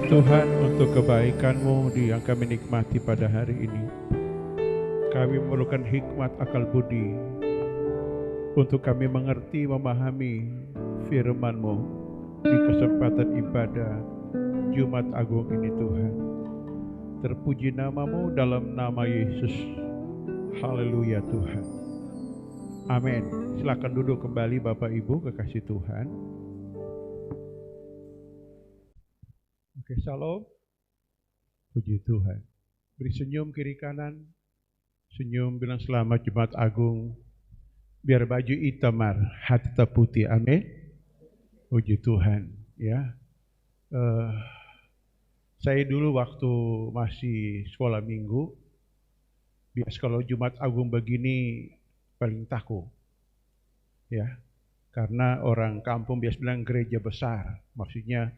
Tuhan, untuk kebaikan-Mu yang kami nikmati pada hari ini. Kami memerlukan hikmat akal budi untuk kami mengerti, memahami firman-Mu di kesempatan ibadah Jumat Agung ini Tuhan. Terpuji nama-Mu dalam nama Yesus. Haleluya Tuhan. Amin. Silakan duduk kembali Bapak Ibu kekasih Tuhan. Oke, salam. Puji Tuhan. Beri senyum kiri kanan. Senyum bilang selamat Jumat Agung. Biar baju itamar, hati tetap putih. Amin. Puji Tuhan. Ya. Saya dulu waktu masih sekolah minggu, bias kalau Jumat Agung begini paling takut. Ya. Karena orang kampung biasa bilang gereja besar. Maksudnya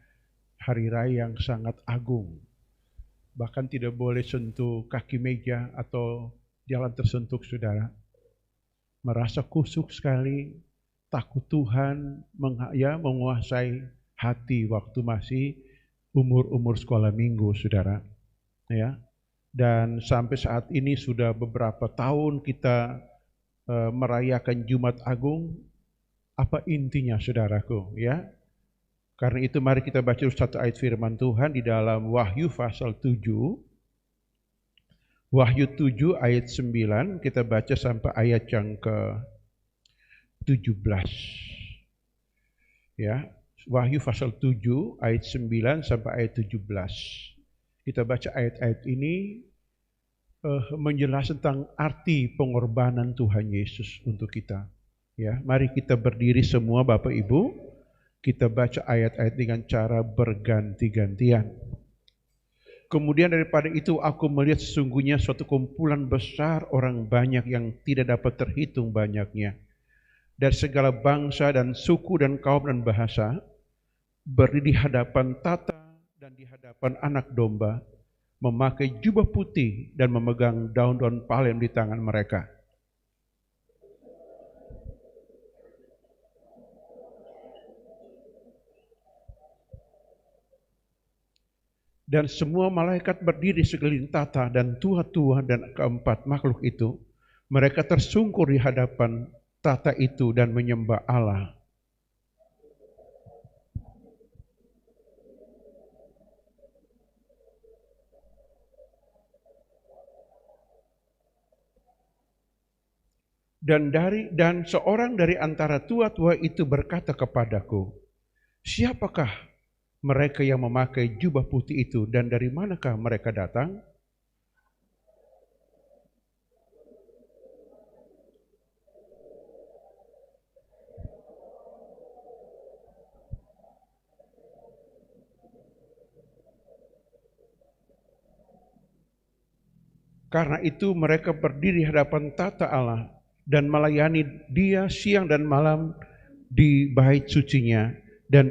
hari raya yang sangat agung. Bahkan tidak boleh sentuh kaki meja atau jalan tersentuh saudara. Merasa kusuk sekali, takut Tuhan menguasai hati waktu masih umur sekolah minggu saudara. Ya. Dan sampai saat ini sudah beberapa tahun kita merayakan Jumat Agung. Apa intinya saudaraku ya? Karena itu mari kita baca satu ayat firman Tuhan di dalam Wahyu pasal 7. Wahyu 7 ayat 9 kita baca sampai ayat yang ke-17. Ya, Wahyu pasal 7 ayat 9 sampai ayat 17. Kita baca ayat-ayat ini menjelaskan tentang arti pengorbanan Tuhan Yesus untuk kita. Ya, mari kita berdiri semua Bapak Ibu. Kita baca ayat-ayat dengan cara berganti-gantian. Kemudian daripada itu aku melihat sesungguhnya suatu kumpulan besar orang banyak yang tidak dapat terhitung banyaknya. Dari segala bangsa dan suku dan kaum dan bahasa, berdiri di hadapan tata dan di hadapan anak domba, memakai jubah putih dan memegang daun-daun palem di tangan mereka. Dan semua malaikat berdiri sekeliling tata dan tua-tua dan keempat makhluk itu. Mereka tersungkur di hadapan tata itu dan menyembah Allah. Dan seorang dari antara tua-tua itu berkata kepadaku, siapakah mereka yang memakai jubah putih itu dan dari manakah mereka datang? Karena itu mereka berdiri di hadapan tata Allah dan melayani Dia siang dan malam di bait sucinya, dan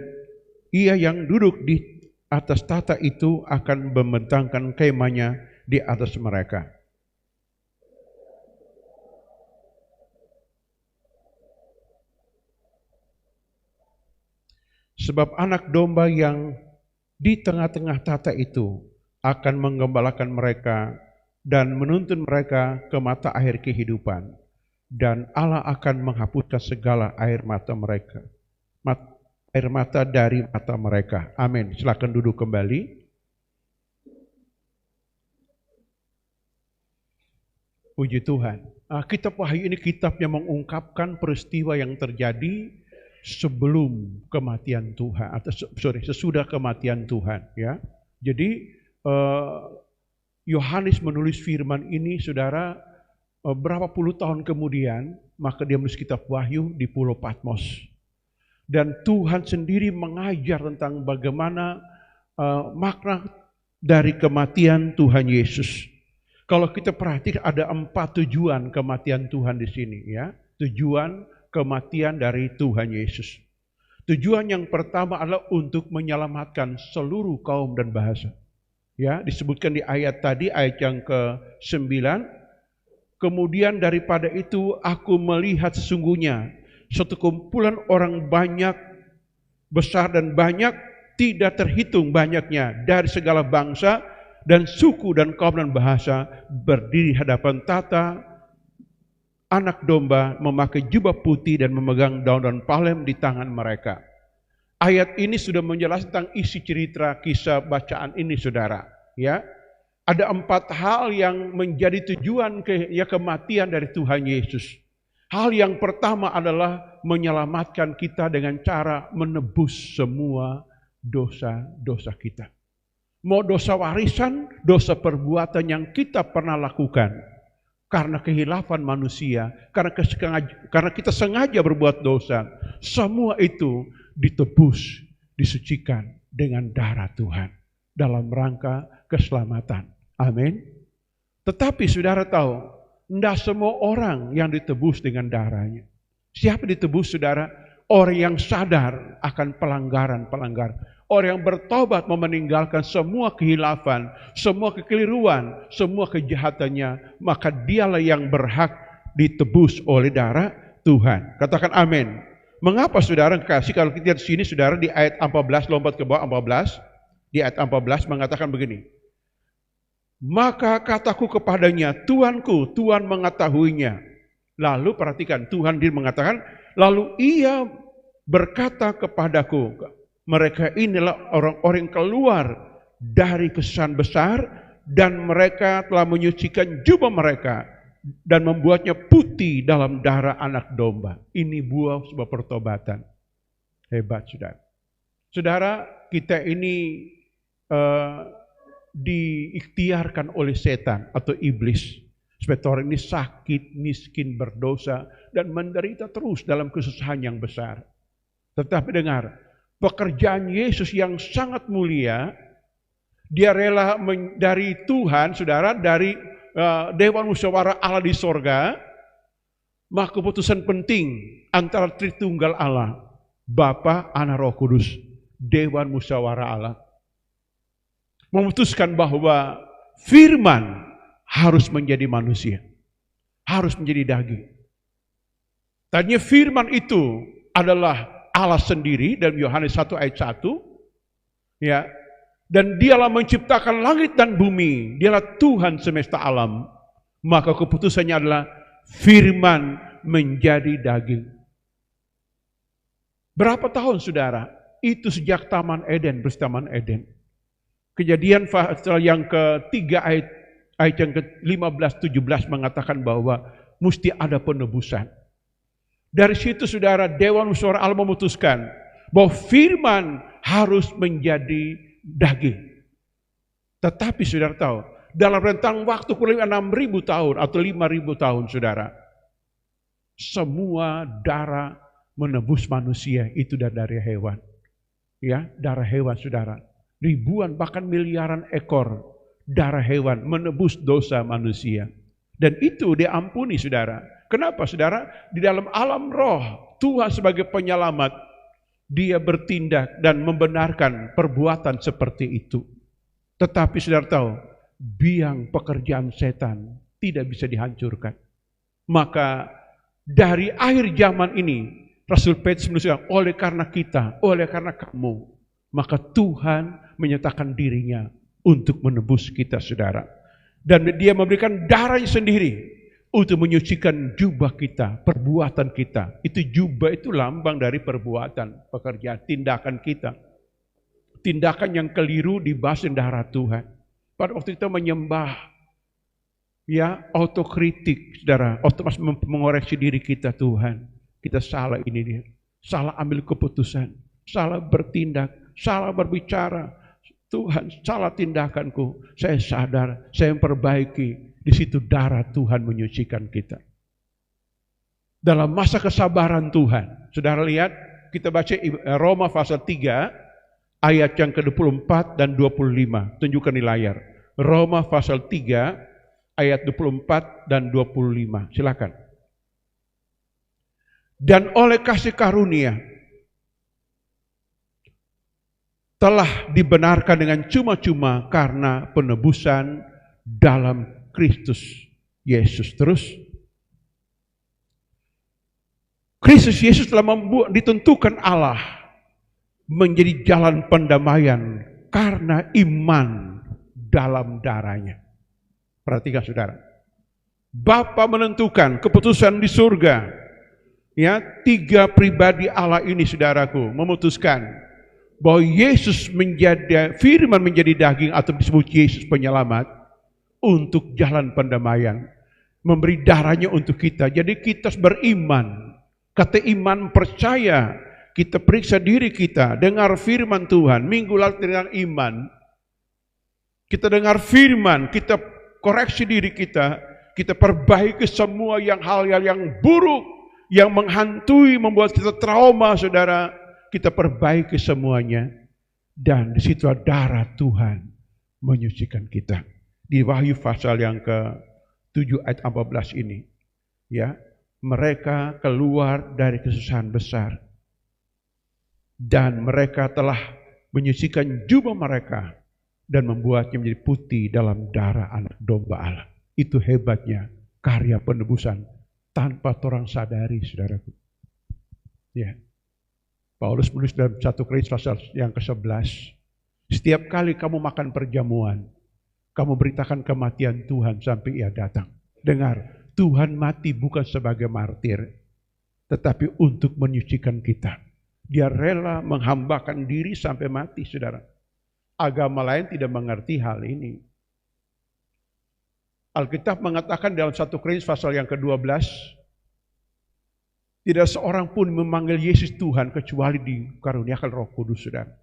Ia yang duduk di atas tata itu akan membentangkan kemahnya di atas mereka. Sebab anak domba yang di tengah-tengah tata itu akan menggembalakan mereka dan menuntun mereka ke mata air kehidupan. Dan Allah akan menghapuskan segala air mata mereka. Air mata dari mata mereka. Amin. Silakan duduk kembali. Puji Tuhan. Kitab Wahyu ini kitab yang mengungkapkan peristiwa yang terjadi sebelum kematian Tuhan atau sesudah kematian Tuhan. Ya. Jadi Yohanes menulis firman ini, saudara, berapa puluh tahun kemudian, maka dia menulis kitab Wahyu di Pulau Patmos. Dan Tuhan sendiri mengajar tentang bagaimana makna dari kematian Tuhan Yesus. Kalau kita perhatikan ada 4 tujuan kematian Tuhan di sini, ya. Tujuan kematian dari Tuhan Yesus. Tujuan yang pertama adalah untuk menyelamatkan seluruh kaum dan bahasa. Ya, disebutkan di ayat tadi, ayat yang ke-9. Kemudian daripada itu aku melihat sesungguhnya suatu kumpulan orang banyak, besar dan banyak, tidak terhitung banyaknya dari segala bangsa dan suku dan kaum dan bahasa berdiri hadapan tata Anak Domba, memakai jubah putih dan memegang daun-daun palem di tangan mereka. Ayat ini sudah menjelaskan tentang isi cerita kisah bacaan ini, saudara. Ya, ada 4 hal yang menjadi tujuan kematian dari Tuhan Yesus. Hal yang pertama adalah menyelamatkan kita dengan cara menebus semua dosa-dosa kita. Mau dosa warisan, dosa perbuatan yang kita pernah lakukan karena kehilafan manusia, karena kita sengaja berbuat dosa, semua itu ditebus, disucikan dengan darah Tuhan dalam rangka keselamatan. Amin. Tetapi saudara tahu, tidak semua orang yang ditebus dengan darahnya. Siapa ditebus, saudara? Orang yang sadar akan pelanggaran-pelanggaran. Orang yang bertobat mau meninggalkan semua kehilafan, semua kekeliruan, semua kejahatannya, maka dialah yang berhak ditebus oleh darah Tuhan. Katakan amin. Mengapa saudara kasih? Kalau kita lihat di sini, saudara, di ayat 14, lompat ke bawah 14, di ayat 14 mengatakan begini. Maka kataku kepadanya, Tuanku, Tuhan mengetahuinya. Lalu perhatikan, Tuhan dia mengatakan, lalu ia berkata kepadaku, mereka inilah orang-orang yang keluar dari kesan besar dan mereka telah menyucikan jubah mereka dan membuatnya putih dalam darah anak domba. Ini buah sebuah pertobatan. Hebat, saudara. Saudara, kita ini diikhtiarkan oleh setan atau iblis supaya orang ini sakit, miskin, berdosa dan menderita terus dalam kesusahan yang besar. Tetapi dengar, pekerjaan Yesus yang sangat mulia, dia rela dari Tuhan, saudara, dari Dewan Musyawarah Allah di sorga, maka keputusan penting antara Tritunggal Allah, Bapa, Anak, Roh Kudus, Dewan Musyawarah Allah, memutuskan bahwa firman harus menjadi manusia, harus menjadi daging. Tadinya firman itu adalah Allah sendiri dalam Yohanes 1 ayat 1, ya, dan dialah menciptakan langit dan bumi, dialah Tuhan semesta alam. Maka keputusannya adalah firman menjadi daging. Berapa tahun, saudara? Itu sejak Taman Eden, Taman Eden. Kejadian pasal yang ketiga ayat yang ke-15-17 mengatakan bahwa mesti ada penebusan. Dari situ, saudara, Dewan Musyawarah Allah memutuskan bahwa firman harus menjadi daging. Tetapi saudara tahu, dalam rentang waktu kurang 6.000 tahun atau 5.000 tahun, saudara, semua darah menebus manusia itu dari hewan. Ya, darah hewan, saudara. Ribuan bahkan miliaran ekor darah hewan menebus dosa manusia. Dan itu diampuni, saudara. Kenapa, saudara? Di dalam alam roh, Tuhan sebagai penyelamat, dia bertindak dan membenarkan perbuatan seperti itu. Tetapi saudara tahu, biang pekerjaan setan tidak bisa dihancurkan. Maka dari akhir zaman ini, Rasul Petrus menuliskan, oleh karena kita, oleh karena kamu, maka Tuhan menyatakan dirinya untuk menebus kita, saudara. Dan dia memberikan darahnya sendiri untuk menyucikan jubah kita, perbuatan kita. Itu jubah itu lambang dari perbuatan, pekerjaan, tindakan kita. Tindakan yang keliru dibasuh darah Tuhan. Pada waktu kita menyembah, ya, autokritik, saudara, otomatis mengoreksi diri kita. Tuhan, kita salah ini dia, salah ambil keputusan, salah bertindak, salah berbicara. Tuhan, salah tindakanku, saya sadar, saya memperbaiki. Di situ darah Tuhan menyucikan kita. Dalam masa kesabaran Tuhan, saudara lihat, kita baca Roma pasal 3, ayat yang ke-24 dan 25. Tunjukkan di layar. Roma pasal 3, ayat 24 dan 25. Silakan. Dan oleh kasih karunia, telah dibenarkan dengan cuma-cuma karena penebusan dalam Kristus Yesus. Terus, Kristus Yesus telah ditentukan Allah menjadi jalan pendamaian karena iman dalam darahnya. Perhatikan saudara. Bapa menentukan keputusan di surga. Ya, tiga pribadi Allah ini saudaraku memutuskan bahwa Yesus firman menjadi daging atau disebut Yesus penyelamat untuk jalan pendamaian. Memberi darahnya untuk kita. Jadi kita beriman. Kata iman percaya. Kita periksa diri kita. Dengar firman Tuhan. Minggu lalu dengan iman. Kita dengar firman. Kita koreksi diri kita. Kita perbaiki semua hal-hal yang buruk. Yang menghantui, membuat kita trauma, saudara. Kita perbaiki semuanya. Dan di situ darah Tuhan menyucikan kita. Di Wahyu pasal yang ke-7 ayat 14 ini. Ya, mereka keluar dari kesusahan besar. Dan mereka telah menyucikan jubah mereka. Dan membuatnya menjadi putih dalam darah anak domba Allah. Itu hebatnya karya penebusan tanpa orang sadari, saudaraku. Ya. Paulus menulis dalam 1 Korintus pasal yang ke-11. Setiap kali kamu makan perjamuan, kamu beritakan kematian Tuhan sampai ia datang. Dengar, Tuhan mati bukan sebagai martir, tetapi untuk menyucikan kita. Dia rela menghambakan diri sampai mati, saudara. Agama lain tidak mengerti hal ini. Alkitab mengatakan dalam 1 Korintus pasal yang ke-12, tidak seorang pun memanggil Yesus Tuhan kecuali dikaruniakan Roh Kudus, saudara.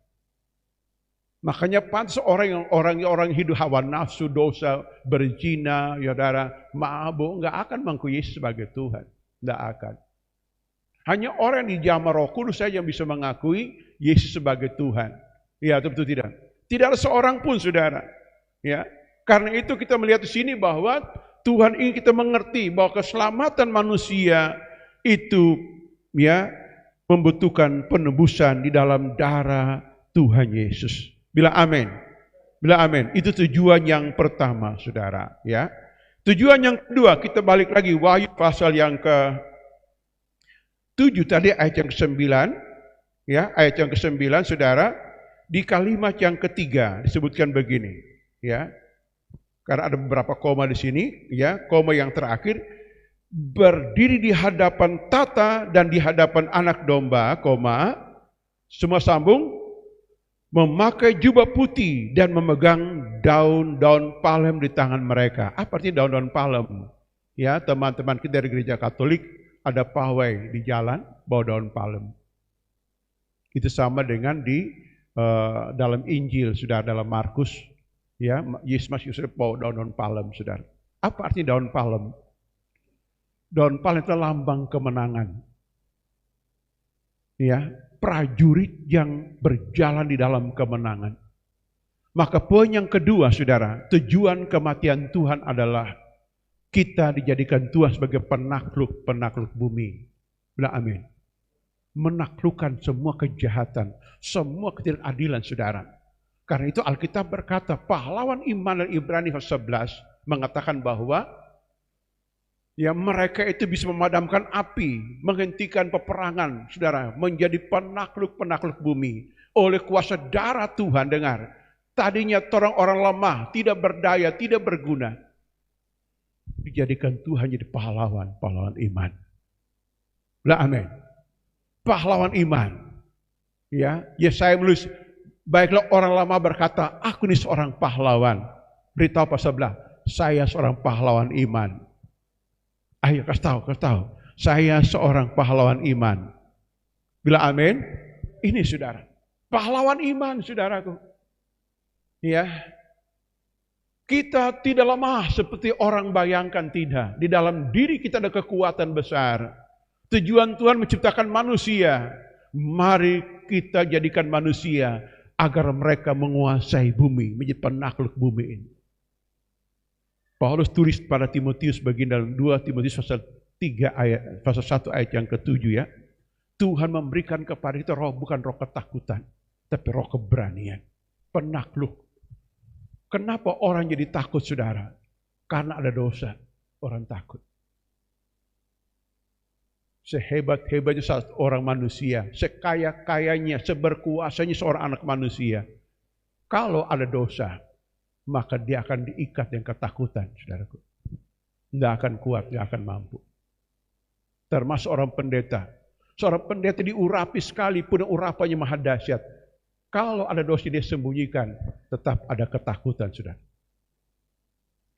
Makanya pantas orang hidup hawa nafsu, dosa, berzina, saudara, mabuk, nggak akan mengaku Yesus sebagai Tuhan, nggak akan. Hanya orang yang dijamah Roh Kudus saja yang bisa mengakui Yesus sebagai Tuhan. Ya, betul tidak? Tidak ada seorang pun, saudara. Ya. Karena itu kita melihat di sini bahwa Tuhan ingin kita mengerti bahwa keselamatan manusia itu ya membutuhkan penebusan di dalam darah Tuhan Yesus. Bila amin. Bila amin. Itu tujuan yang pertama, saudara, ya. Tujuan yang kedua, kita balik lagi Wahyu pasal yang ke-7 tadi ayat yang ke-9, ya, ayat yang ke-9, saudara, di kalimat yang ketiga disebutkan begini, ya. Karena ada beberapa koma di sini, ya, koma yang terakhir, berdiri di hadapan tata dan di hadapan anak domba, koma, semua sambung, memakai jubah putih dan memegang daun-daun palem di tangan mereka. Apa artinya daun-daun palem? Ya, teman-teman kita dari gereja Katolik ada pawai di jalan bawa daun palem. Itu sama dengan di dalam Injil, sudah dalam Markus. Ya, Yesus Yusuf bawa daun-daun palem, saudara. Apa artinya daun palem? Daun palem itu lambang kemenangan. Ya, prajurit yang berjalan di dalam kemenangan. Maka poin yang kedua, saudara, tujuan kematian Tuhan adalah kita dijadikan Tuhan sebagai penakluk bumi. Bilang amin. Menaklukkan semua kejahatan, semua ketidakadilan, saudara. Karena itu Alkitab berkata, pahlawan iman dari Ibrani 11 mengatakan bahwa ya mereka itu bisa memadamkan api, menghentikan peperangan, saudara, menjadi penakluk bumi. Oleh kuasa darah Tuhan, dengar, tadinya orang-orang lemah, tidak berdaya, tidak berguna, dijadikan Tuhan jadi pahlawan iman. Lah amin. Pahlawan iman. Ya, Yesaya menulis, baiklah orang lama berkata, aku ini seorang pahlawan. Beritahu pas sebelah, saya seorang pahlawan iman. Ayo kasih tahu. Saya seorang pahlawan iman. Bila amin, ini saudara. Pahlawan iman, saudaraku. Ya. Kita tidak lemah seperti orang bayangkan, tidak. Di dalam diri kita ada kekuatan besar. Tujuan Tuhan menciptakan manusia. Mari kita jadikan manusia agar mereka menguasai bumi, menjadi penakluk bumi ini. Paulus tulis pada Timotius bagian dalam 2 Timotius pasal 1 ayat yang ke-7, ya. Tuhan memberikan kepada kita roh, bukan roh ketakutan, tapi roh keberanian, penakluk. Kenapa orang jadi takut, saudara? Karena ada dosa, orang takut. sehebat-hebatnya seorang manusia, sekaya-kayanya, seberkuasanya seorang anak manusia, kalau ada dosa, maka dia akan diikat dengan ketakutan, saudaraku. Nggak akan kuat, nggak akan mampu. Termasuk orang pendeta. Seorang pendeta diurapi sekalipun urapannya maha dahsyat. Kalau ada dosa dia sembunyikan, tetap ada ketakutan, saudara.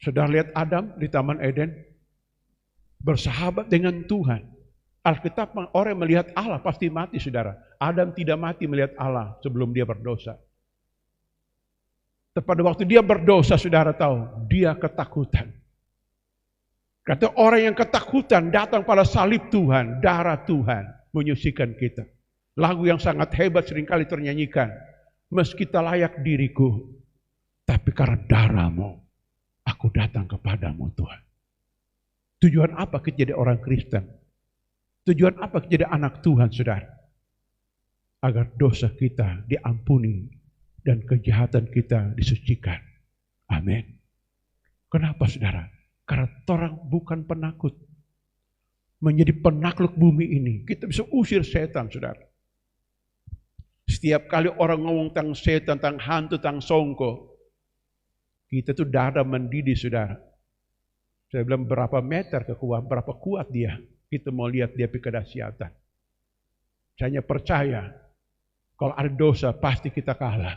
Saudara lihat Adam di Taman Eden, bersahabat dengan Tuhan. Alkitab, orang yang melihat Allah pasti mati, saudara. Adam tidak mati melihat Allah sebelum dia berdosa. Pada waktu dia berdosa, saudara tahu, dia ketakutan. Kata orang yang ketakutan datang pada salib Tuhan, darah Tuhan menyucikan kita. Lagu yang sangat hebat seringkali ternyanyikan. Meski tak layak diriku, tapi karena darah-Mu, aku datang kepadamu Tuhan. Tujuan apa kita jadi orang Kristen? Tujuan apa kita jadi anak Tuhan, saudara? Agar dosa kita diampuni dan kejahatan kita disucikan. Amin. Kenapa, saudara? Karena orang bukan penakut. Menjadi penakluk bumi ini, kita bisa usir setan, saudara. Setiap kali orang ngomong tentang setan, tentang hantu, tentang songko, kita tuh dada mendidih, saudara. Saya bilang berapa meter kekuatan, berapa kuat dia. Kita mau lihat dia kedahsyatan. Saya hanya percaya, kalau ada dosa pasti kita kalah.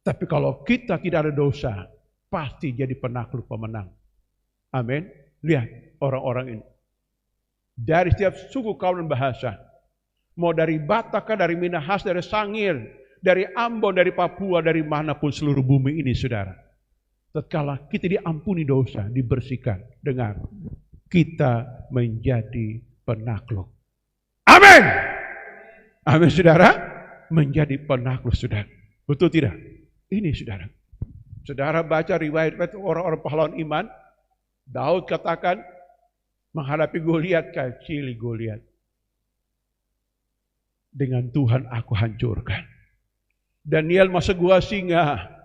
Tapi kalau kita tidak ada dosa, pasti jadi penakluk pemenang. Amin. Lihat orang-orang ini. Dari setiap suku, kaum dan bahasa. Mau dari Batak, dari Minahas, dari Sangir, dari Ambon, dari Papua, dari manapun seluruh bumi ini, saudara. Tatkala kita diampuni dosa, dibersihkan. Dengar, kita menjadi penakluk. Amin. Amin, saudara. Menjadi penakluk, saudara. Betul tidak? Ini, saudara. Saudara baca riwayat orang-orang pahlawan iman. Daud katakan, menghadapi Goliat, kecil Goliat. Dengan Tuhan aku hancurkan. Daniel masuk gua singa.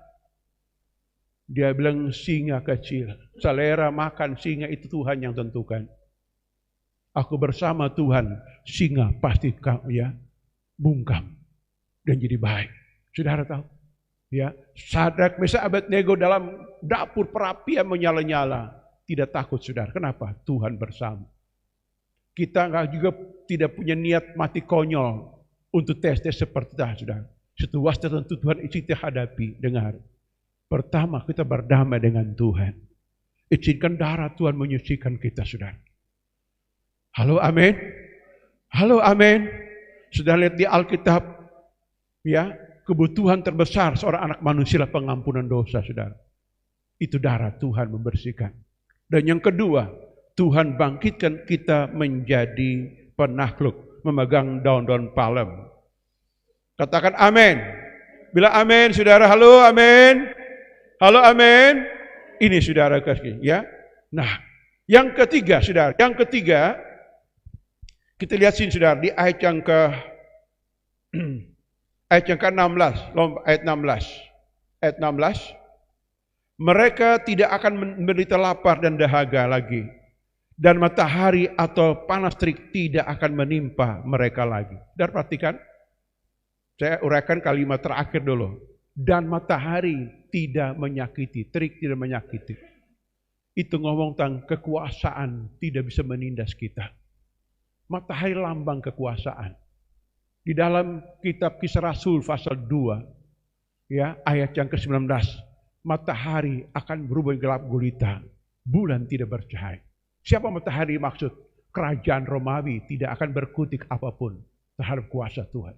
Dia bilang singa kecil. Selera makan singa itu Tuhan yang tentukan. Aku bersama Tuhan, singa pasti ya bungkam dan jadi baik. Saudara tahu? Ya, Sadrak, Mesak, Abednego dalam dapur perapian menyala-nyala. Tidak takut, saudara. Kenapa? Tuhan bersama. Kita juga tidak punya niat mati konyol untuk tes-tes seperti itu, saudara. Situasi tertentu Tuhan kita hadapi. Dengar. Pertama, kita berdamai dengan Tuhan. Izinkan darah Tuhan menyucikan kita, saudara. Halo, amin. Halo, amin. Sudah lihat di Alkitab, ya, kebutuhan terbesar seorang anak manusia adalah pengampunan dosa, saudara. Itu darah Tuhan membersihkan. Dan yang kedua, Tuhan bangkitkan kita menjadi penakluk, memegang daun-daun palem. Katakan amin. Bila amin, saudara, halo, amin. Halo, amin. Ini saudara kasih, ya. Nah, yang ketiga, saudara, yang ketiga, kita lihat sini, saudara, di ayat yang ke-16, ayat 16. Ayat 16. Mereka tidak akan menderita lapar dan dahaga lagi. Dan matahari atau panas terik tidak akan menimpa mereka lagi. Dan perhatikan, saya uraikan kalimat terakhir dulu. Dan matahari tidak menyakiti, terik tidak menyakiti. Itu ngomong tentang kekuasaan tidak bisa menindas kita. Matahari lambang kekuasaan. Di dalam kitab Kisah Rasul pasal 2, ya, ayat yang ke-19. Matahari akan berubah gelap gulita, bulan tidak bercahaya. Siapa matahari maksud? Kerajaan Romawi tidak akan berkutik apapun terhadap kuasa Tuhan.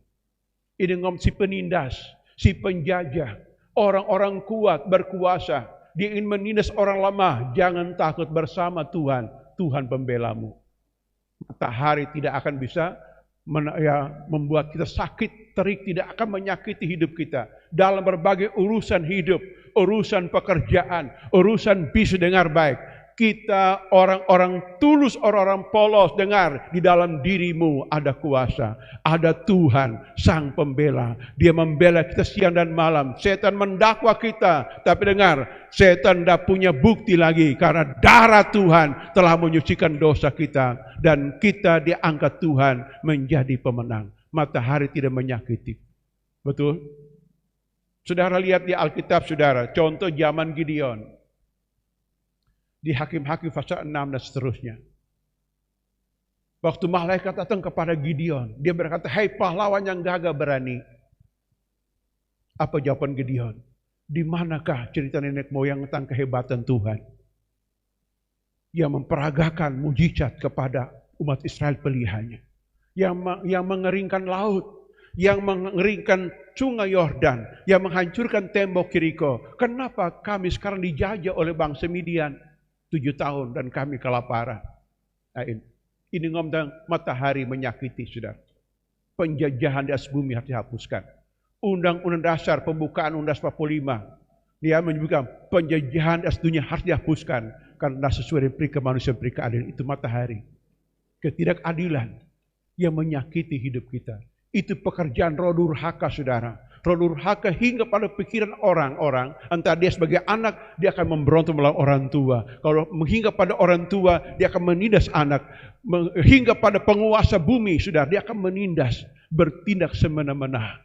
Ini ngomong si penindas, si penjajah, orang-orang kuat berkuasa, dia ingin menindas orang lemah. Jangan takut, bersama Tuhan, Tuhan pembelamu. Matahari tidak akan bisa membuat kita sakit, terik tidak akan menyakiti hidup kita. Dalam berbagai urusan hidup, urusan pekerjaan, urusan bisnis, dengar baik. Kita orang-orang tulus, orang-orang polos, dengar, di dalam dirimu ada kuasa, ada Tuhan, Sang Pembela. Dia membela kita siang dan malam. Setan mendakwa kita, tapi dengar, setan tidak punya bukti lagi, karena darah Tuhan telah menyucikan dosa kita. dan kita diangkat Tuhan menjadi pemenang. Matahari tidak menyakiti. Betul? Saudara lihat di Alkitab, saudara, contoh zaman Gideon. Di Hakim-Hakim pasal 6 dan seterusnya. Waktu malaikat datang kepada Gideon, dia berkata, "Hai pahlawan yang gagah berani." Apa jawaban Gideon? Di manakah cerita nenek moyang tentang kehebatan Tuhan yang memperagakan mujizat kepada umat Israel pilihannya, yang mengeringkan laut, yang mengeringkan sungai Yordan, yang menghancurkan tembok Yeriko? Kenapa kami sekarang dijajah oleh bangsa Midian 7 tahun dan kami kelaparan? Nah, ini ngomong matahari menyakiti, saudara. Penjajahan di atas bumi harus dihapuskan. Undang-undang dasar pembukaan Undang 45, dia menyebutkan penjajahan di atas dunia harus dihapuskan karena sesuai dengan peri kemanusiaan, peri keadilan. Itu matahari. Ketidakadilan yang menyakiti hidup kita. Itu pekerjaan roh durhaka, saudara. Roh durhaka hingga pada pikiran orang-orang. Entah dia sebagai anak, dia akan memberontak melawan orang tua. Kalau hingga pada orang tua, dia akan menindas anak. Hingga pada penguasa bumi, saudara, dia akan menindas, bertindak semena-mena.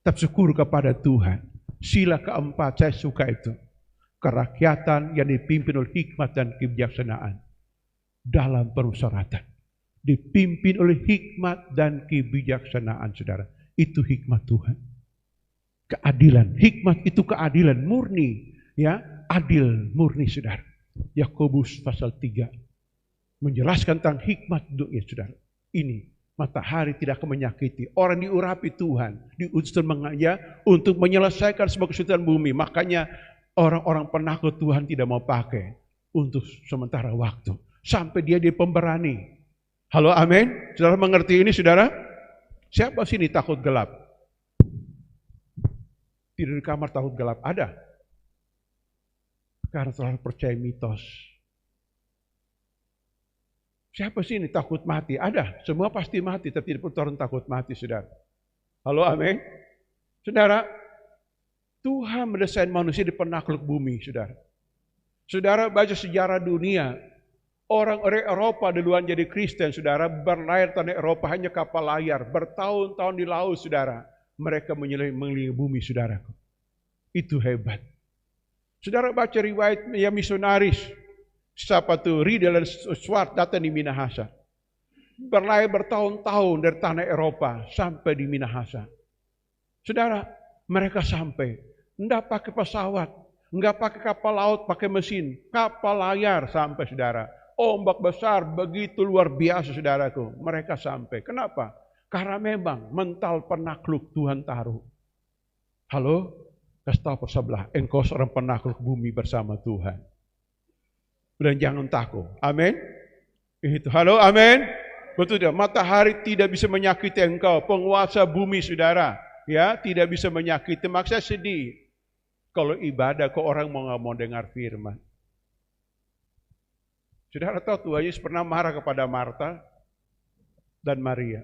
Tapi syukur kepada Tuhan. Sila keempat, saya suka itu. Kerakyatan yang dipimpin oleh hikmat dan kebijaksanaan dalam permusyawaratan. Dipimpin oleh hikmat dan kebijaksanaan, saudara. Itu hikmat Tuhan. Keadilan. Hikmat itu keadilan murni. Ya, adil murni, saudara. Yakobus pasal 3 menjelaskan tentang hikmat dunia, saudara. Ini. Matahari tidak akan menyakiti. Orang diurapi Tuhan, diutus mengajak untuk menyelesaikan semua kesulitan bumi. Makanya orang-orang penakut Tuhan tidak mau pakai untuk sementara waktu. Sampai dia pemberani. Halo, amin. Saudara mengerti ini, saudara? Siapa sini takut gelap? Tidur di kamar takut gelap? Ada. Karena terlalu percaya mitos. Siapa sih ini takut mati? Ada, semua pasti mati, tapi tidak perlu orang takut mati, saudara. Halo, amin. Saudara, Tuhan mendesain manusia di penakluk bumi, saudara. Saudara baca sejarah dunia, orang-orang Eropa duluan jadi Kristen, saudara, berlayar tanah Eropa hanya kapal layar, bertahun-tahun di laut, saudara. Mereka mengelilingi bumi, saudara. Itu hebat. Saudara baca riwayat yang misionaris, siapa tuh? Riedel dan Swart datang di Minahasa. Berlayar bertahun-tahun dari tanah Eropa sampai di Minahasa. Saudara, mereka sampai. Enggak pakai pesawat, enggak pakai kapal laut, pakai mesin. Kapal layar sampai, saudara. Ombak besar begitu luar biasa, saudaraku. Mereka sampai. Kenapa? Karena memang mental penakluk Tuhan taruh. Halo? Kasih tahu sebelah, engkau seorang penakluk bumi bersama Tuhan. Dan jangan takut. Amin. Itu. Halo, amin. Betul tidak? Matahari tidak bisa menyakiti engkau. Penguasa bumi, saudara, ya, tidak bisa menyakiti. Maksa sedih. Kalau ibadah, kok orang nggak mau dengar firman. Saudara tahu Tuhan Yesus pernah marah kepada Marta dan Maria.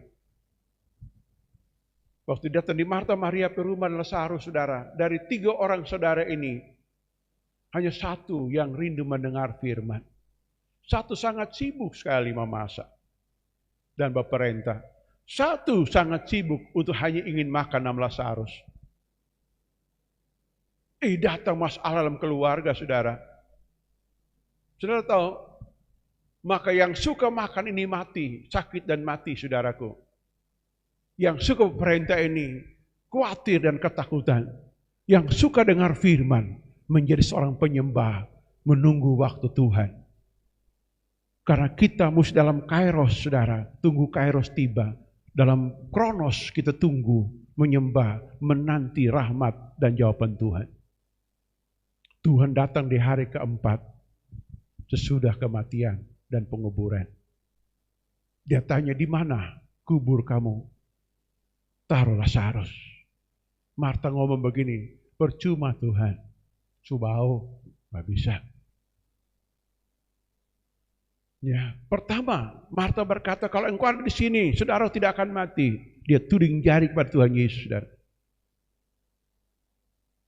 Waktu datang di Marta, Maria, perumah Lazarus, saudara. Dari 3 orang saudara ini, hanya satu yang rindu mendengar firman. Satu sangat sibuk sekali memasak dan berperintah. Satu sangat sibuk untuk hanya ingin makan nama Lazarus. Datang masalah dalam keluarga, saudara. Saudara tahu, maka yang suka makan ini mati, sakit dan mati, saudaraku. Yang suka perintah ini khawatir dan ketakutan. Yang suka dengar firman menjadi seorang penyembah, menunggu waktu Tuhan. Karena kita mesti dalam kairos, saudara, tunggu kairos tiba. Dalam kronos kita tunggu, menyembah, menanti rahmat dan jawaban Tuhan. Tuhan datang di hari keempat, sesudah kematian dan penguburan. Dia tanya, di mana kubur kamu? Taruh Lazarus. Marta ngomong begini, percuma Tuhan. Subau, nggak bisa. Ya, pertama, Marta berkata, kalau engkau ada di sini, saudara tidak akan mati. Dia tuding jari kepada Tuhan Yesus, saudara.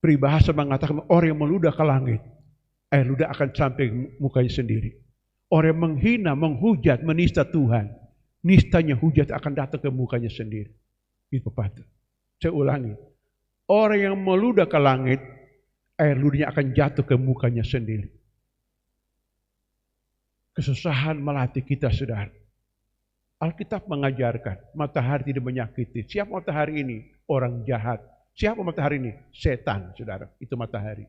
Peribahasa mengatakan, orang yang meludah ke langit, air ludah akan sampai mukanya sendiri. Orang yang menghina, menghujat, menista Tuhan, nistanya hujat akan datang ke mukanya sendiri. Itu pepatah. Saya ulangi. Orang yang meludah ke langit, air ludahnya akan jatuh ke mukanya sendiri. Kesusahan melatih kita, saudara. Alkitab mengajarkan, matahari tidak menyakiti. Siapa matahari ini? Orang jahat. Siapa matahari ini? Setan, saudara. Itu matahari.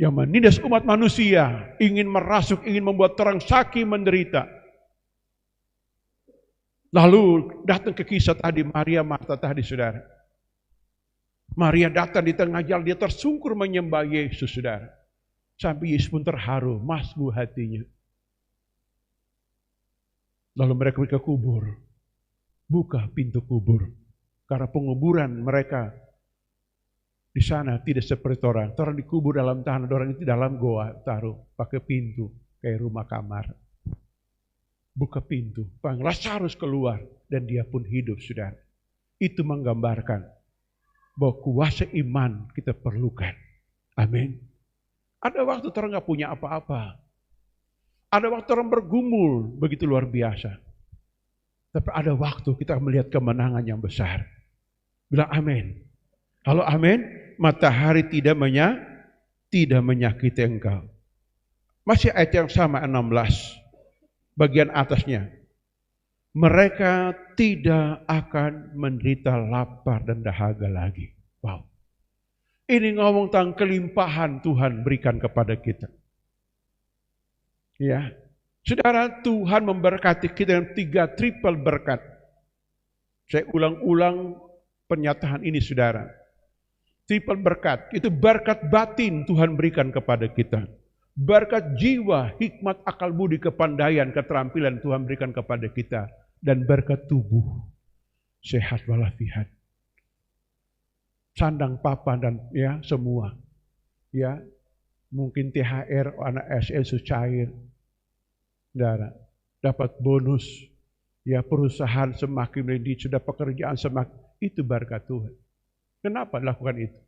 Yang menindas umat manusia, ingin merasuk, ingin membuat orang sakit menderita. Lalu datang ke kisah tadi, Maria Marta tadi, saudara. Maria datang di tengah jalan, dia tersungkur menyembah Yesus, saudara. Sampai Yesus pun terharu, masbu hatinya. Lalu mereka pergi ke kubur. Buka pintu kubur. Karena penguburan mereka di sana tidak seperti orang. Orang dikubur dalam tanah, orang itu dalam goa, taruh pakai pintu kayak rumah kamar. Buka pintu, panggil Lazarus keluar dan dia pun hidup, saudara. Itu menggambarkan bahwa kuasa iman kita perlukan. Amin. Ada waktu orang nggak punya apa-apa. Ada waktu orang bergumul begitu luar biasa. Tapi ada waktu kita melihat kemenangan yang besar. Bilang amin. Kalau amin, matahari tidak menyakiti engkau. Masih ayat yang sama 16. Bagian atasnya. Mereka tidak akan menderita lapar dan dahaga lagi. Wow. Ini ngomong tentang kelimpahan Tuhan berikan kepada kita. Ya, saudara, Tuhan memberkati kita dengan 3 triple berkat. Saya ulang-ulang pernyataan ini, saudara. Triple berkat, itu berkat batin Tuhan berikan kepada kita. Berkat jiwa, hikmat, akal budi, kepandaian, keterampilan Tuhan berikan kepada kita. Dan berkat tubuh, sehat walafiat. Sandang papan dan ya semua. Ya, mungkin THR anak SL cair. Saudara, dapat bonus, ya perusahaan semakin mendidih, sudah pekerjaan semakin, itu berkat Tuhan. Kenapa lakukan itu?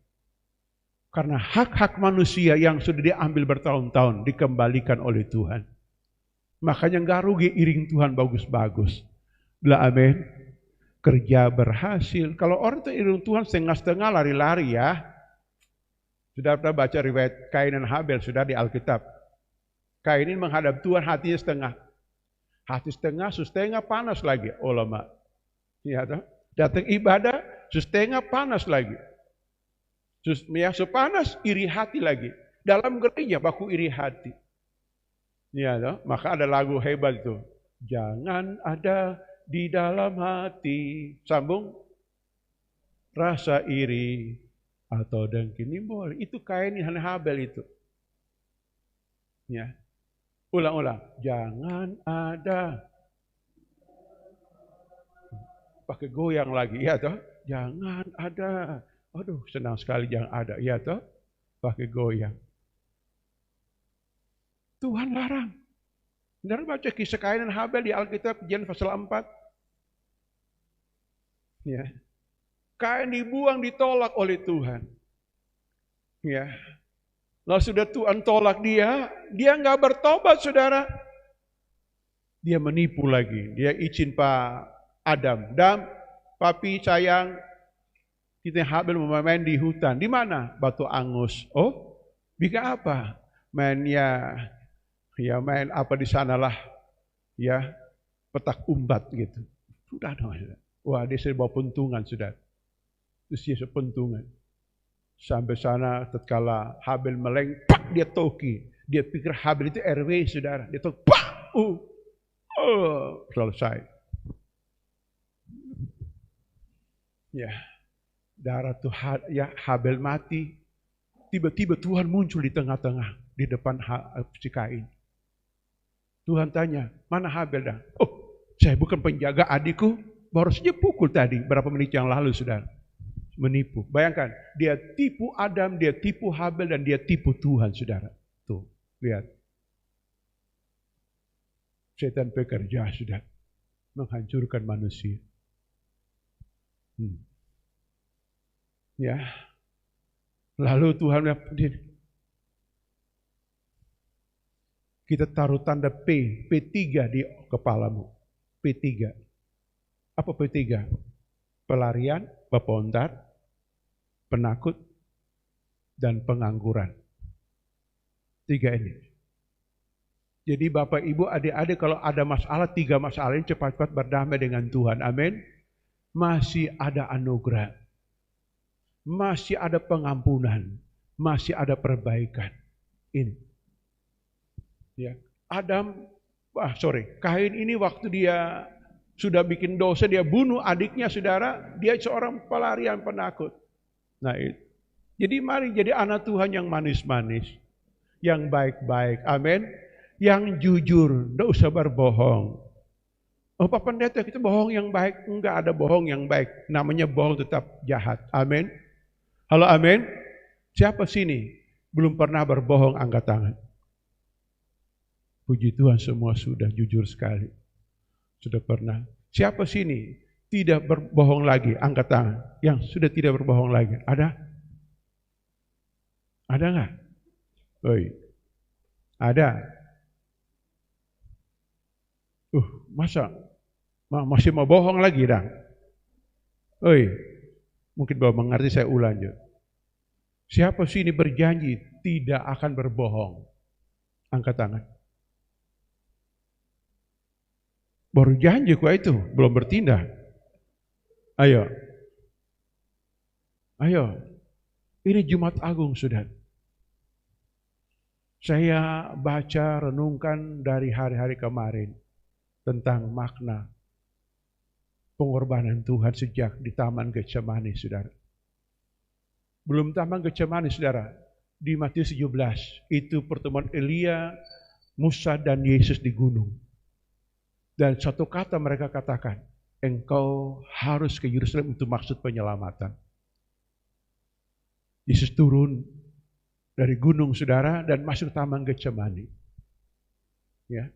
Karena hak-hak manusia yang sudah diambil bertahun-tahun dikembalikan oleh Tuhan. Makanya nggak rugi iring Tuhan bagus-bagus. Bila amin, kerja berhasil. Kalau orang itu iring Tuhan setengah-setengah lari-lari ya. Sudah pernah baca riwayat Kain dan Habel sudah di Alkitab. Kain ini menghadap Tuhan hatinya setengah. Hati setengah, setengah panas lagi. Ulama. Ya, datang ibadah, setengah panas lagi. Ya, sepanas, iri hati lagi. Dalam gereja, baku iri hati. Ya, maka ada lagu hebat itu. Jangan ada di dalam hati. Sambung. Rasa iri atau dengki. Ini boleh. Itu Kain dan Habel itu. Ya. Ulang-ulang, jangan ada. Pakai goyang lagi, ya toh? Jangan ada. Aduh, senang sekali jangan ada, ya toh? Pakai goyang. Tuhan larang. Benar baca kisah Kain dan Habel di Alkitab, Kejadian pasal 4. Ya. Kain dibuang, ditolak oleh Tuhan. Ya. Lalu sudah Tuhan tolak dia nggak bertobat, saudara. Dia menipu lagi. Dia izin Pak Adam. Papi sayang, kita Habel mau main di hutan. Di mana? Batu Angus. Oh, bikin apa? Main main apa di sanalah. Ya, petak umbat gitu. Sudah dong. Wah, dia sudah bawa pentungan, sudah. Terus dia pentungan. Sampai sana tatkala Habel meleng, pak dia toki. Dia pikir Habel itu RW, saudara. Dia toki, pak! Selesai. Ya, darah Tuhan, ya Habel mati. Tiba-tiba Tuhan muncul di tengah-tengah, di depan si Kain. Tuhan tanya, mana Habel dah? Oh, saya bukan penjaga adikku. Baru saja pukul tadi, berapa menit yang lalu, saudara. Menipu. Bayangkan, dia tipu Adam, dia tipu Habel, dan dia tipu Tuhan, saudara. Tuh, lihat. Setan bekerja, sudah menghancurkan manusia. Ya. Lalu Tuhan kita taruh tanda P3 di kepalamu. P3. Apa P3? Pelarian, bepontar, penakut, dan pengangguran. 3 ini. Jadi Bapak, Ibu, adik-adik kalau ada masalah, 3 masalah ini cepat-cepat berdamai dengan Tuhan. Amin. Masih ada anugerah. Masih ada pengampunan. Masih ada perbaikan. Ini. Ya. Kain ini waktu dia sudah bikin dosa, dia bunuh adiknya, saudara, dia seorang pelarian penakut. Nah, itu. Jadi mari jadi anak Tuhan yang manis-manis, yang baik-baik, amin, yang jujur, tidak usah berbohong. Oh Pak Pendeta, kita bohong yang baik, enggak ada bohong yang baik, namanya bohong tetap jahat, amin. Halo, amin. Siapa sini belum pernah berbohong, angkat tangan. Puji Tuhan, semua sudah jujur sekali. Sudah pernah. Siapa sini tidak berbohong lagi? Angkat tangan. Yang sudah tidak berbohong lagi. Ada? Ada nggak? Oi. Ada. Masa masih mau bohong lagi dah? Oi. Mungkin bapak mengerti, saya ulang aja. Siapa sini berjanji tidak akan berbohong? Angkat tangan. Baru janji kok itu, belum bertindak. Ayo. Ayo. Ini Jumat Agung, saudara. Saya baca, renungkan dari hari-hari kemarin tentang makna pengorbanan Tuhan sejak di Taman Getsemani, saudara. Belum Taman Getsemani, saudara. Di Matius 17, itu pertemuan Elia, Musa, dan Yesus di gunung. Dan satu kata mereka katakan, engkau harus ke Yerusalem untuk maksud penyelamatan. Yesus turun dari gunung, saudara, dan masuk Taman Getsemani. Ya,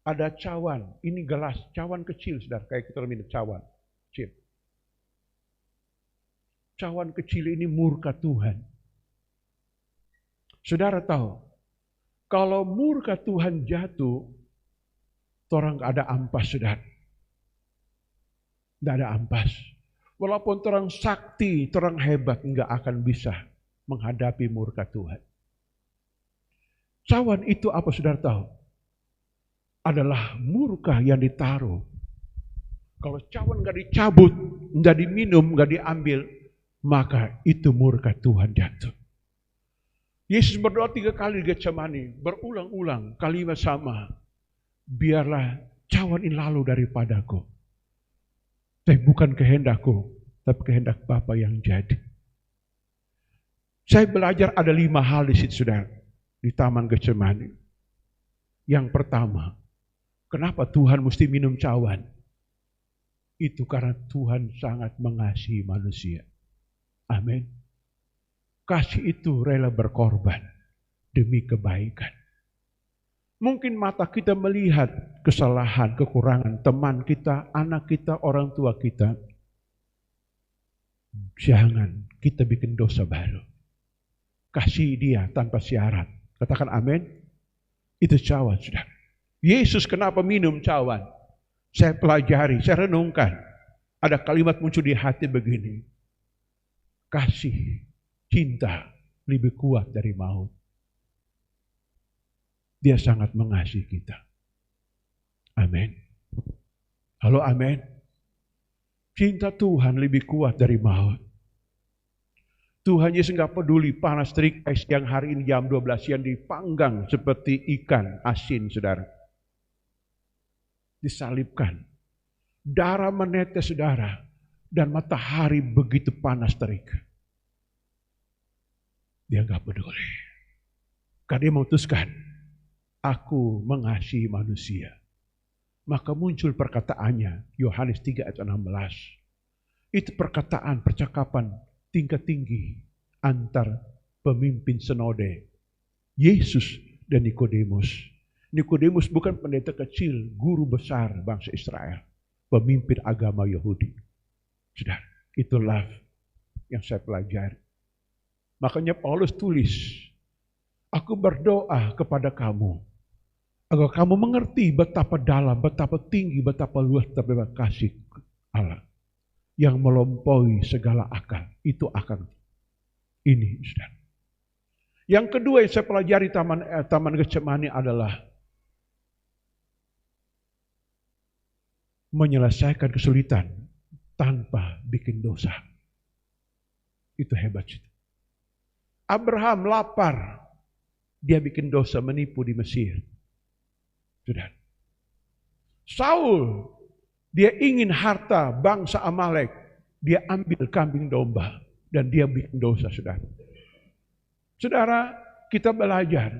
ada cawan, ini gelas, cawan kecil, saudara, kayak kita minum cawan kecil. Cawan kecil ini murka Tuhan. Saudara tahu, kalau murka Tuhan jatuh, orang gak ada ampas, saudara. Tidak ada ampas. Walaupun orang sakti, orang hebat, nggak akan bisa menghadapi murka Tuhan. Cawan itu apa, saudara tahu? Adalah murka yang ditaruh. Kalau cawan nggak dicabut, nggak diminum, nggak diambil, maka itu murka Tuhan jatuh. Yesus berdoa 3 kali di Getsemani, berulang-ulang kalimat sama. Biarlah cawan ini lalu daripadaku. Tapi bukan kehendakku, tapi kehendak Bapa yang jadi. Saya belajar ada 5 hal di situ, saudara, di Taman Getsemani. Yang pertama, kenapa Tuhan mesti minum cawan? Itu karena Tuhan sangat mengasihi manusia. Amin. Kasih itu rela berkorban demi kebaikan. Mungkin mata kita melihat kesalahan, kekurangan teman kita, anak kita, orang tua kita. Jangan kita bikin dosa baru. Kasih dia tanpa syarat. Katakan amin. Itu cawan, saudara. Yesus kenapa minum cawan? Saya pelajari, saya renungkan. Ada kalimat muncul di hati begini. Kasih, cinta lebih kuat dari maut. Dia sangat mengasihi kita. Amin. Halo, amin. Cinta Tuhan lebih kuat dari maut. Tuhan Yesus nggak peduli panas terik siang hari ini jam 12 siang dipanggang seperti ikan asin, saudara. Disalibkan. Darah menetes, saudara. Dan matahari begitu panas terik. Dia nggak peduli. Karena dia memutuskan, aku mengasihi manusia. Maka muncul perkataannya, Yohanes 3 ayat 16. Itu perkataan, percakapan tingkat tinggi antar pemimpin sinode Yesus dan Nikodemus. Nikodemus bukan pendeta kecil, guru besar bangsa Israel, pemimpin agama Yahudi. Saudara, itulah yang saya pelajari. Makanya Paulus tulis, aku berdoa kepada kamu Agar kamu mengerti betapa dalam, betapa tinggi, betapa luas, betapa kasih Allah yang melampaui segala akal. Itu akal. Ini, saudara. Yang kedua yang saya pelajari Taman Getsemani adalah menyelesaikan kesulitan tanpa bikin dosa. Itu hebat. Abraham lapar, dia bikin dosa menipu di Mesir. Sudah. Saul, dia ingin harta bangsa Amalek, dia ambil kambing domba dan dia bikin dosa, saudara. Saudara, kita belajar,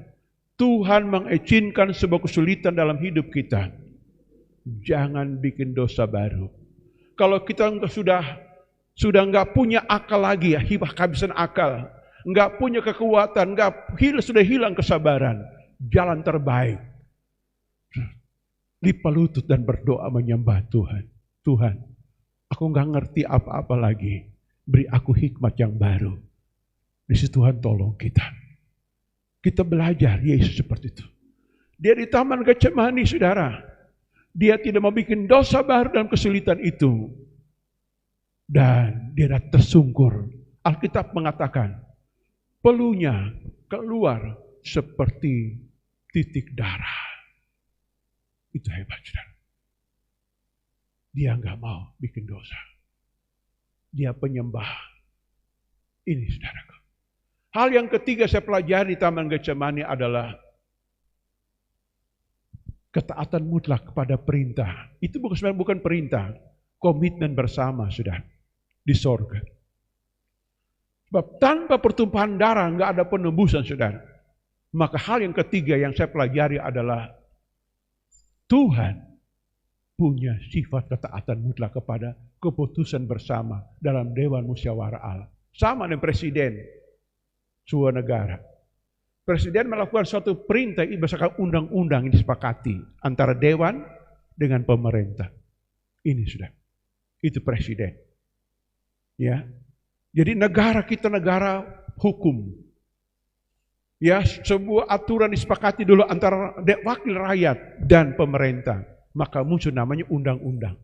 Tuhan mengizinkan sebuah kesulitan dalam hidup kita. Jangan bikin dosa baru. Kalau kita sudah nggak punya akal lagi, ya, kehabisan akal, nggak punya kekuatan, sudah hilang kesabaran, jalan terbaik, lipat lutut dan berdoa menyembah Tuhan. Tuhan, aku nggak ngerti apa-apa lagi, beri aku hikmat yang baru. Di situ Tuhan tolong kita. Kita belajar Yesus seperti itu. Dia di Taman Getsemani, saudara. Dia tidak mau bikin dosa baru dalam kesulitan itu. Dan dia tersungkur. Alkitab mengatakan, peluhnya keluar seperti titik darah. Itu hebat, saudara. Dia nggak mau bikin dosa. Dia penyembah. Ini, saudara. Hal yang ketiga saya pelajari di Taman Getsemani adalah ketaatan mutlak kepada perintah. Itu sebenarnya bukan perintah, komitmen bersama, saudara, di sorga. Sebab tanpa pertumpahan darah nggak ada penebusan, saudara. Maka hal yang ketiga yang saya pelajari adalah Tuhan punya sifat ketaatan mutlak kepada keputusan bersama dalam Dewan Musyawarah Allah. Sama dengan presiden sebuah negara. Presiden melakukan suatu perintah berdasarkan undang-undang yang disepakati antara dewan dengan pemerintah. Ini sudah. Itu presiden. Ya. Jadi negara kita negara hukum. Ya, sebuah aturan disepakati dulu antara wakil rakyat dan pemerintah. Maka muncul namanya undang-undang.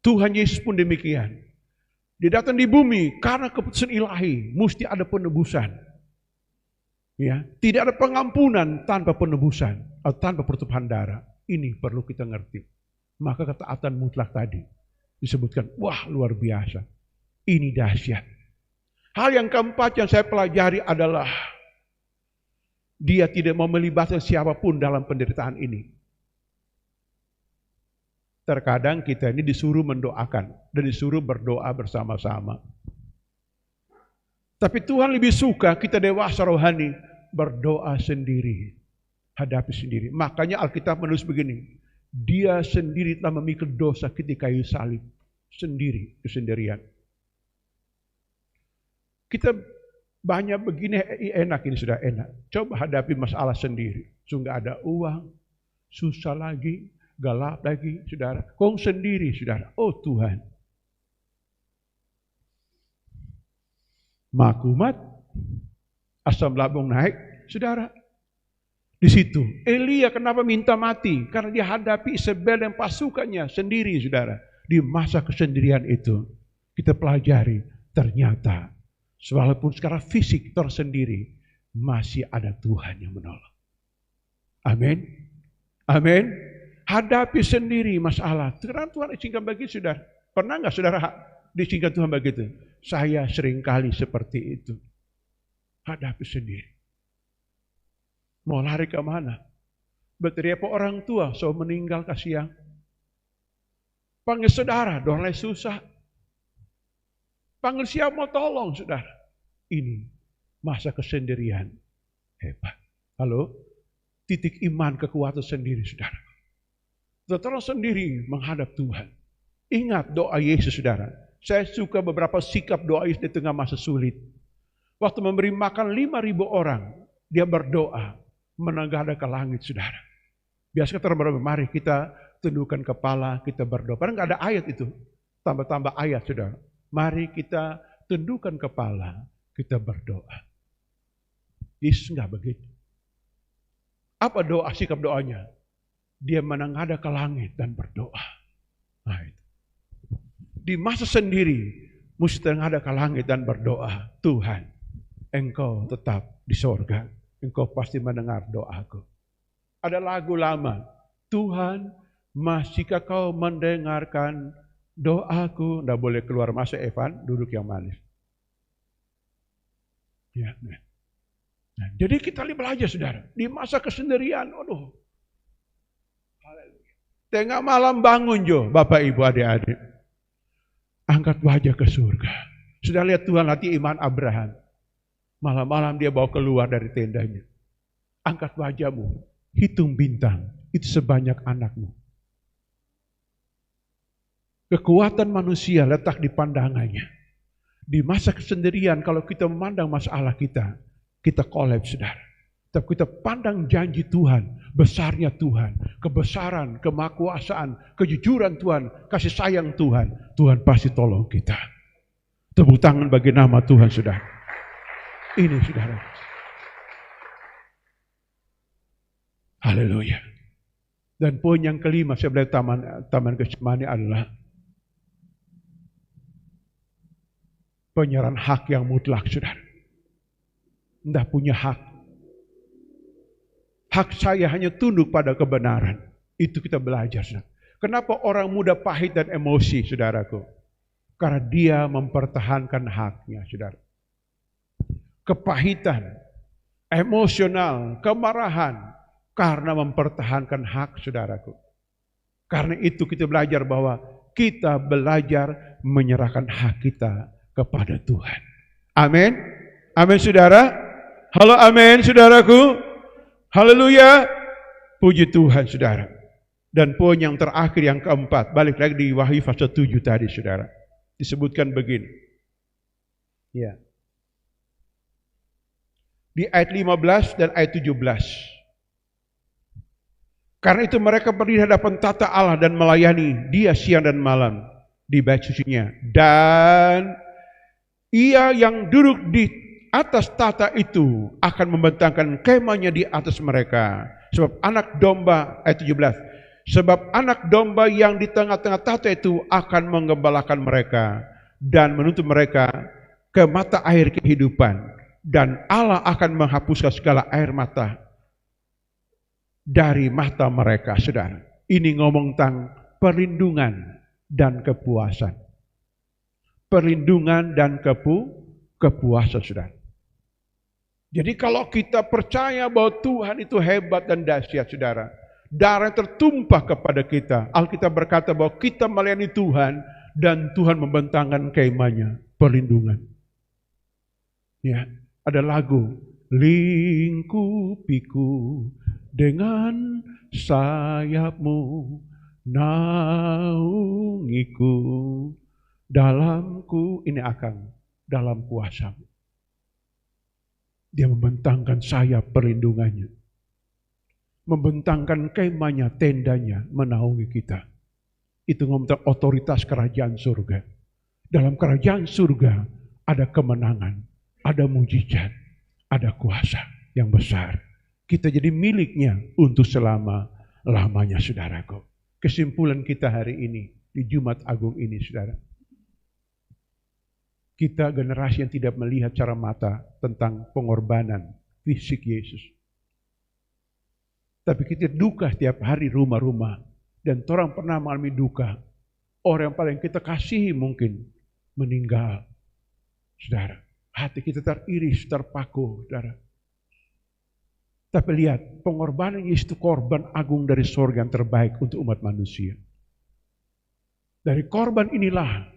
Tuhan Yesus pun demikian. Dia datang di bumi karena keputusan ilahi, mesti ada penebusan. Ya, tidak ada pengampunan tanpa penebusan atau tanpa pertumpahan darah. Ini perlu kita ngerti. Maka ketaatan mutlak tadi disebutkan, wah luar biasa. Ini dahsyat. Hal yang keempat yang saya pelajari adalah dia tidak mau melibatkan siapapun dalam penderitaan ini. Terkadang kita ini disuruh mendoakan dan disuruh berdoa bersama-sama. Tapi Tuhan lebih suka kita dewasa rohani berdoa sendiri, hadapi sendiri. Makanya Alkitab menulis begini, dia sendiri telah memikul dosa ketika kayu salib, sendiri, kesendirian. Kita banyak begini enak, ini sudah enak. Coba hadapi masalah sendiri. Sungguh ada uang, susah lagi, galap lagi, saudara. Kau sendiri, saudara. Oh Tuhan. Makumat, asam lambung naik, saudara. Di situ, Elia kenapa minta mati? Karena dia hadapi Isabel dan pasukannya sendiri, saudara. Di masa kesendirian itu, kita pelajari ternyata, walaupun secara fisik tersendiri, masih ada Tuhan yang menolong. Amin. Amin. Hadapi sendiri masalah. Karena Tuhan izinkan begitu, saudara. Pernah nggak saudara diizinkan Tuhan begitu? Saya seringkali seperti itu. Hadapi sendiri. Mau lari ke mana? Berteriak ke orang tua, so meninggal kasihan. Panggil saudara, doang susah. Panggil siapa mau tolong, saudara. Ini masa kesendirian. Hebat. Halo? Titik iman kekuatan sendiri, saudara. Setelah sendiri menghadap Tuhan. Ingat doa Yesus, saudara. Saya suka beberapa sikap doa Yesus di tengah masa sulit. Waktu memberi makan 5.000 orang, dia berdoa, menengadah ke langit, saudara. Biasa kita berdoa, mari kita tundukkan kepala, kita berdoa. Padahal nggak ada ayat itu. Tambah-tambah ayat, saudara. Mari kita tundukkan kepala, kita berdoa. Yesus nggak begitu. Apa doa, sikap doanya? Dia menengadah ke langit dan berdoa. Nah, itu. Di masa sendiri, mesti menengadah ke langit dan berdoa. Tuhan, Engkau tetap di sorga. Engkau pasti mendengar doaku. Ada lagu lama. Tuhan, masihkah kau mendengarkan doaku? Nggak boleh keluar masuk Evan, duduk yang manis. Ya, nah, jadi kita belajar saudara. Di masa kesendirian, aduh. Tengah malam bangun Jo, Bapak Ibu adik-adik. Angkat wajah ke surga. Sudah lihat Tuhan latih iman Abraham. Malam-malam dia bawa keluar dari tendanya. Angkat wajahmu, hitung bintang, itu sebanyak anakmu. Kekuatan manusia letak di pandangannya. Di masa kesendirian kalau kita memandang masalah kita kolaps saudara. Tapi kita pandang janji Tuhan, besarnya Tuhan, kebesaran, kemahakuasaan, kejujuran Tuhan, kasih sayang Tuhan. Tuhan pasti tolong kita. Tepuk tangan bagi nama Tuhan saudara. Ini saudara. Haleluya. Dan poin yang kelima sebelah taman Getsemani adalah penyerahan hak yang mutlak saudara. Tidak punya hak. Hak saya hanya tunduk pada kebenaran. Itu kita belajar saudara. Kenapa orang muda pahit dan emosi saudaraku? Karena dia mempertahankan haknya saudara. Kepahitan, emosional, kemarahan karena mempertahankan hak saudaraku. Karena itu kita belajar bahwa kita belajar menyerahkan hak kita kepada Tuhan. Amin. Amin saudara. Halo amin saudaraku. Haleluya. Puji Tuhan saudara. Dan poin yang terakhir yang keempat. Balik lagi di Wahyu pasal 7 tadi saudara. Disebutkan begini. Ya. Di ayat 15 dan ayat 17. Karena itu mereka berdiri di hadapan tata Allah dan melayani dia siang dan malam di bait sucinya. Dan ia yang duduk di atas tata itu akan membentangkan kemahnya di atas mereka. Sebab anak domba, ayat 17. Sebab anak domba yang di tengah-tengah tata itu akan menggembalakan mereka dan menuntun mereka ke mata air kehidupan. Dan Allah akan menghapuskan segala air mata dari mata mereka, saudara. Ini ngomong tentang perlindungan dan kepuasan. Perlindungan dan kepuasan, saudara. Jadi kalau kita percaya bahwa Tuhan itu hebat dan dahsyat, saudara, darah yang tertumpah kepada kita. Alkitab berkata bahwa kita melayani Tuhan dan Tuhan membentangkan kemahnya, perlindungan. Ya. Ada lagu, lingkupiku dengan sayapmu, naungiku dalamku, ini akan dalam kuasamu. Dia membentangkan sayap perlindungannya, membentangkan kemahnya, tendanya, menaungi kita. Itu ngomong tentang otoritas kerajaan surga. Dalam kerajaan surga ada kemenangan, ada mujizat, ada kuasa yang besar. Kita jadi miliknya untuk selama-lamanya, saudaraku. Kesimpulan kita hari ini, di Jumat Agung ini, saudara. Kita generasi yang tidak melihat secara mata tentang pengorbanan fisik Yesus. Tapi kita duka setiap hari rumah-rumah. Dan orang pernah mengalami duka. Orang yang paling kita kasihi mungkin meninggal. Saudara. Hati kita teriris, terpaku, saudara. Tapi lihat, pengorbanan Yesus itu korban agung dari surga yang terbaik untuk umat manusia. Dari korban inilah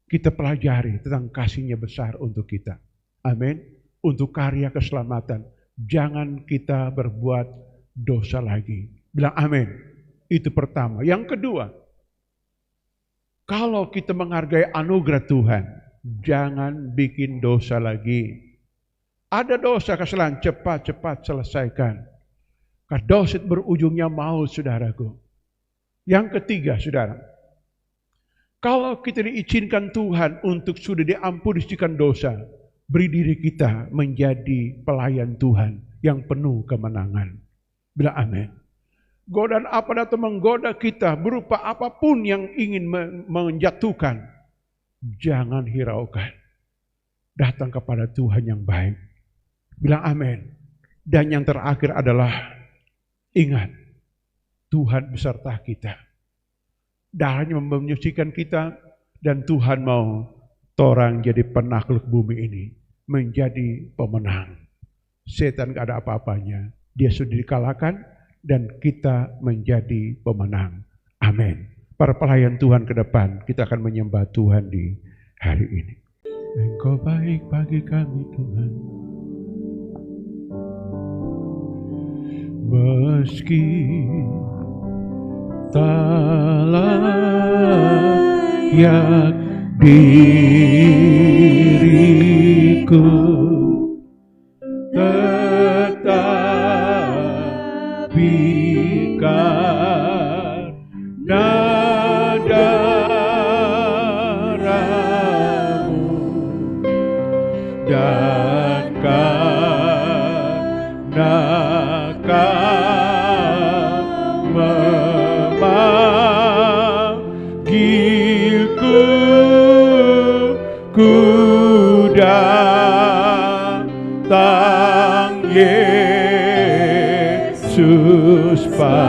kita pelajari tentang kasihnya besar untuk kita. Amin. Untuk karya keselamatan. Jangan kita berbuat dosa lagi. Bilang amin. Itu pertama. Yang kedua, kalau kita menghargai anugerah Tuhan, jangan bikin dosa lagi. Ada dosa kesalahan, cepat-cepat selesaikan. Karena dosa berujungnya maut, saudaraku. Yang ketiga, saudara. Kalau kita diizinkan Tuhan untuk sudah diampunikan dosa, beri diri kita menjadi pelayan Tuhan yang penuh kemenangan. Bilang amin. Godaan apa datang menggoda kita berupa apapun yang ingin menjatuhkan, jangan hiraukan. Datang kepada Tuhan yang baik. Bilang amin. Dan yang terakhir adalah ingat, Tuhan beserta kita. Darahnya menyucikan kita dan Tuhan mau torang jadi penakluk bumi ini, menjadi pemenang. Setan gak ada apa-apanya. Dia sudah dikalahkan dan kita menjadi pemenang. Amin. Para pelayan Tuhan ke depan, kita akan menyembah Tuhan di hari ini. Engkau baik bagi kami Tuhan. Meski tak layak diriku, tetapi karena darah-Mu dan karena Kau memanggilku, ku datang Yesus padamu.